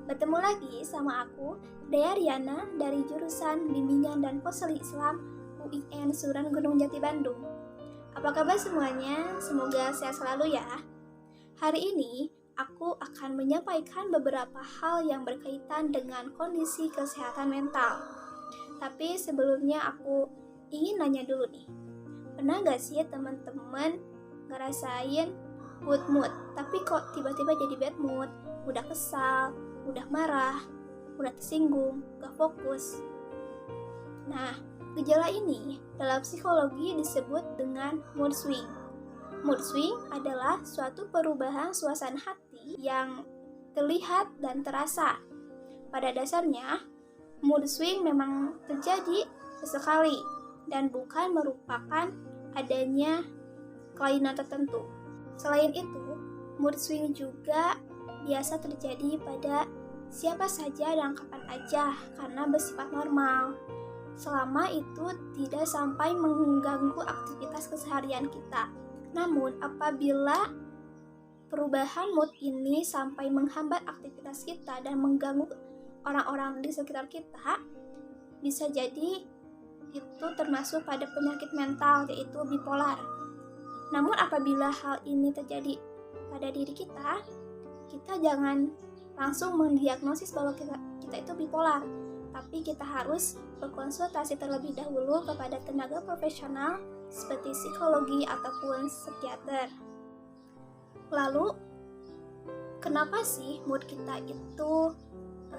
Bertemu lagi sama aku, Dea Riana dari jurusan Bimbingan dan Konseling Islam UIN Suran Gunung Jati Bandung. Apa kabar semuanya? Semoga sehat selalu ya. Hari ini aku akan menyampaikan beberapa hal yang berkaitan dengan kondisi kesehatan mental. Tapi sebelumnya aku ingin nanya dulu nih. Pernah gak sih teman-teman ngerasain good mood, tapi kok tiba-tiba jadi bad mood, mudah kesal, mudah marah, mudah tersinggung, gak fokus? Nah, gejala ini dalam psikologi disebut dengan mood swing. Mood swing adalah suatu perubahan suasana hati yang terlihat dan terasa. Pada dasarnya, mood swing memang terjadi sesekali dan bukan merupakan adanya kelainan tertentu. Selain itu, mood swing juga biasa terjadi pada siapa saja dan kapan aja karena bersifat normal, selama itu tidak sampai mengganggu aktivitas keseharian kita. Namun, apabila perubahan mood ini sampai menghambat aktivitas kita dan mengganggu orang-orang di sekitar kita, bisa jadi itu termasuk pada penyakit mental, yaitu bipolar. Namun apabila hal ini terjadi pada diri kita jangan langsung mendiagnosis bahwa kita itu bipolar, tapi kita harus berkonsultasi terlebih dahulu kepada tenaga profesional seperti psikologi ataupun psikiater. Lalu, kenapa sih mood kita itu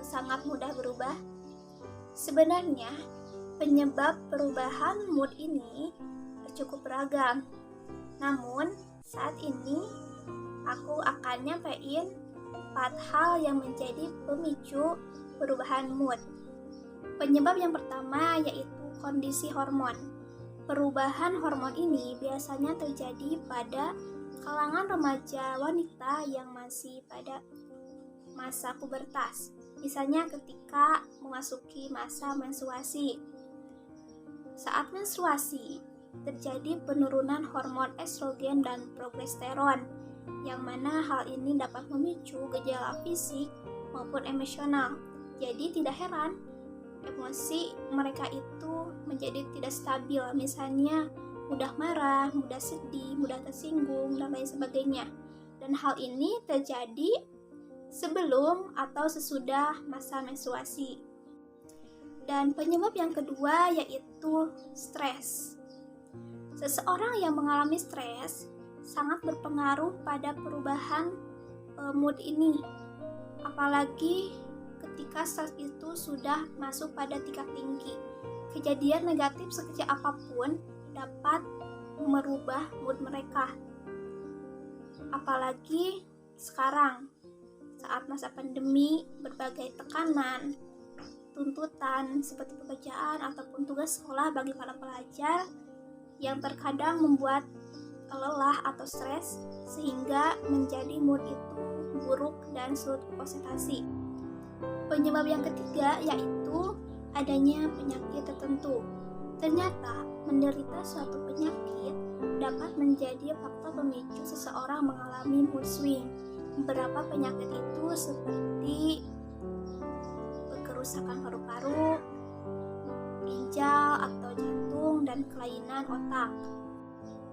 sangat mudah berubah? Sebenarnya, penyebab perubahan mood ini cukup beragam. Namun, saat ini aku akan nyampein 4 hal yang menjadi pemicu perubahan mood. Penyebab yang pertama yaitu kondisi hormon. Perubahan hormon ini biasanya terjadi pada kalangan remaja wanita yang masih pada masa pubertas. Misalnya ketika memasuki masa menstruasi. Saat menstruasi, terjadi penurunan hormon estrogen dan progesteron, yang mana hal ini dapat memicu gejala fisik maupun emosional. Jadi tidak heran emosi mereka itu menjadi tidak stabil, misalnya mudah marah, mudah sedih, mudah tersinggung, dan lain sebagainya. Dan hal ini terjadi sebelum atau sesudah masa menstruasi. Dan penyebab yang kedua yaitu stres. Seseorang yang mengalami stres sangat berpengaruh pada perubahan mood ini. Apalagi ketika stres itu sudah masuk pada tingkat tinggi. Kejadian negatif sekecil apapun dapat merubah mood mereka. Apalagi sekarang, saat masa pandemi, berbagai tekanan, tuntutan seperti pekerjaan ataupun tugas sekolah bagi para pelajar yang terkadang membuat lelah atau stres sehingga menjadi mood itu buruk dan sulit konsentrasi. Penyebab yang ketiga yaitu adanya penyakit tertentu. Ternyata menderita suatu penyakit dapat menjadi faktor pemicu seseorang mengalami mood swing. Beberapa penyakit itu seperti kerusakan paru-paru, ginjal atau jantung, dan kelainan otak.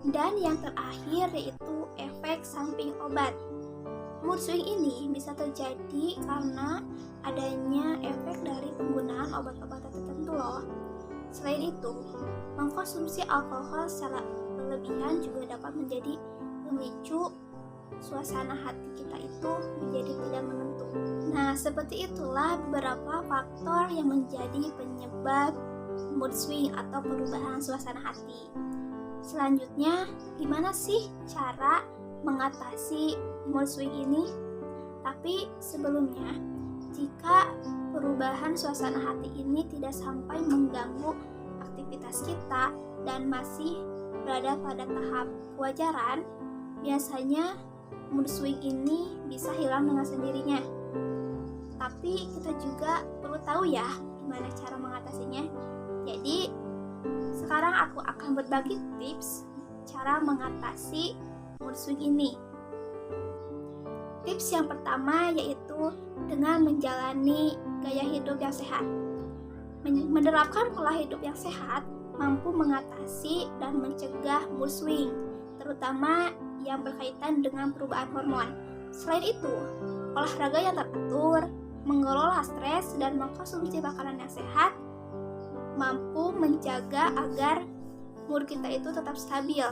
Dan yang terakhir yaitu efek samping obat. Mood swing ini bisa terjadi karena adanya efek dari penggunaan obat-obatan tertentu loh. Selain itu, mengkonsumsi alkohol secara berlebihan juga dapat menjadi pemicu suasana hati kita itu menjadi tidak menentu. Nah, seperti itulah beberapa faktor yang menjadi penyebab mood swing atau perubahan suasana hati. Selanjutnya, gimana sih cara mengatasi mood swing ini? Tapi sebelumnya, jika perubahan suasana hati ini tidak sampai mengganggu aktivitas kita dan masih berada pada tahap kewajaran, biasanya mood swing ini bisa hilang dengan sendirinya. Tapi kita juga perlu tahu ya gimana cara mengatasinya. Jadi sekarang aku akan berbagi tips cara mengatasi mood swing ini. Tips yang pertama yaitu dengan menjalani gaya hidup yang sehat. Menerapkan pola hidup yang sehat mampu mengatasi dan mencegah mood swing, terutama yang berkaitan dengan perubahan hormon. Selain itu, olahraga yang teratur, mengelola stres, dan mengkonsumsi makanan yang sehat mampu menjaga agar mood kita itu tetap stabil.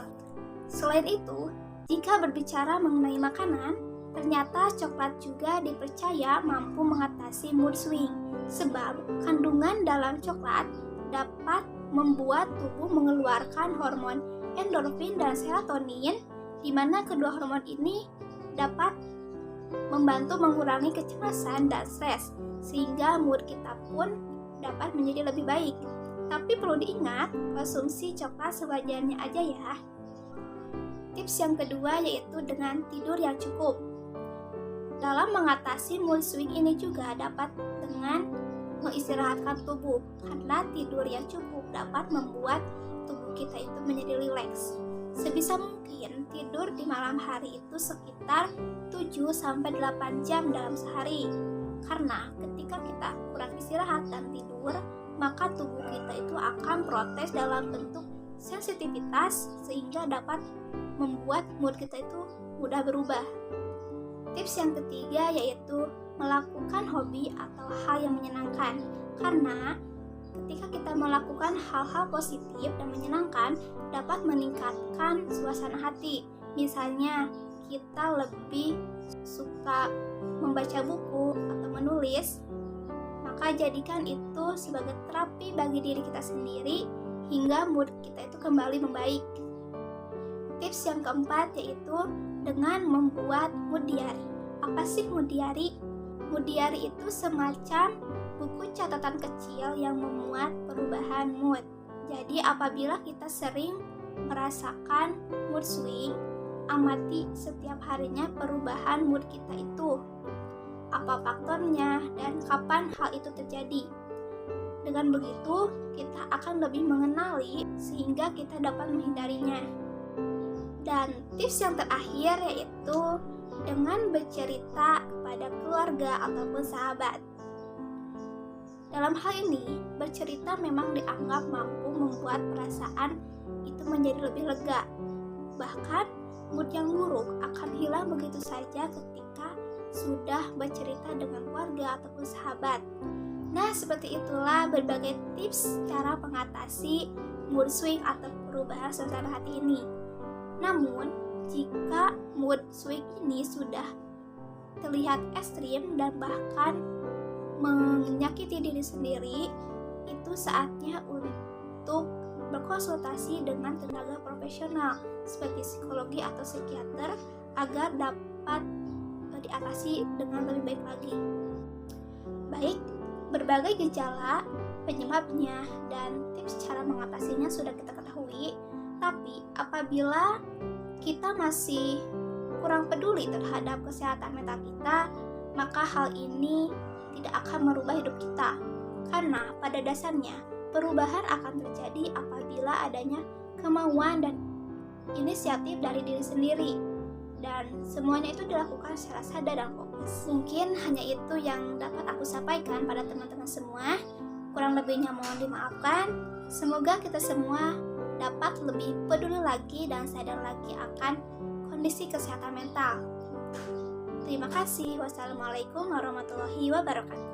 Selain itu, jika berbicara mengenai makanan, ternyata coklat juga dipercaya mampu mengatasi mood swing, sebab kandungan dalam coklat dapat membuat tubuh mengeluarkan hormon endorfin dan serotonin, di mana kedua hormon ini dapat membantu mengurangi kecemasan dan stres, sehingga mood kita pun dapat menjadi lebih baik. Tapi perlu diingat, konsumsi coklat sewajarnya aja ya. Tips yang kedua yaitu dengan tidur yang cukup. Dalam mengatasi mood swing ini juga dapat dengan mengistirahatkan tubuh, karena tidur yang cukup dapat membuat tubuh kita itu menjadi rileks. Sebisa mungkin tidur di malam hari itu sekitar 7-8 jam dalam sehari. Karena ketika kita kurang istirahat dan tidur, maka tubuh kita itu akan protes dalam bentuk sensitivitas, sehingga dapat membuat mood kita itu mudah berubah. Tips yang ketiga yaitu melakukan hobi atau hal yang menyenangkan, karena ketika kita melakukan hal-hal positif dan menyenangkan dapat meningkatkan suasana hati. Misalnya kita lebih suka membaca buku atau menulis, maka jadikan itu sebagai terapi bagi diri kita sendiri hingga mood kita itu kembali membaik. Tips yang keempat yaitu dengan membuat mood diary. Apa sih mood diary? Mood diary itu semacam buku catatan kecil yang memuat perubahan mood. Jadi apabila kita sering merasakan mood swing, amati setiap harinya perubahan mood kita itu. Apa faktornya dan kapan hal itu terjadi. Dengan begitu, kita akan lebih mengenali sehingga kita dapat menghindarinya. Dan tips yang terakhir yaitu dengan bercerita kepada keluarga ataupun sahabat. Dalam hal ini, bercerita memang dianggap mampu membuat perasaan itu menjadi lebih lega. Bahkan, mood yang buruk akan hilang begitu saja ketika sudah bercerita dengan keluarga ataupun sahabat. Nah, seperti itulah berbagai tips cara mengatasi mood swing atau perubahan suasana hati ini. Namun, jika mood swing ini sudah terlihat ekstrim dan bahkan menyakiti diri sendiri, itu saatnya untuk berkonsultasi dengan tenaga profesional seperti psikologi atau psikiater agar dapat diatasi dengan lebih baik lagi. Baik, berbagai gejala, penyebabnya, dan tips cara mengatasinya sudah kita ketahui. Tapi apabila kita masih kurang peduli terhadap kesehatan mental kita, maka hal ini tidak akan merubah hidup kita. Karena pada dasarnya, perubahan akan terjadi apabila adanya kemauan dan inisiatif dari diri sendiri. Dan semuanya itu dilakukan secara sadar dan fokus. Mungkin hanya itu yang dapat aku sampaikan pada teman-teman semua. Kurang lebihnya mohon dimaafkan. Semoga kita semua dapat lebih peduli lagi dan sadar lagi akan kondisi kesehatan mental. Terima kasih. Wassalamualaikum warahmatullahi wabarakatuh.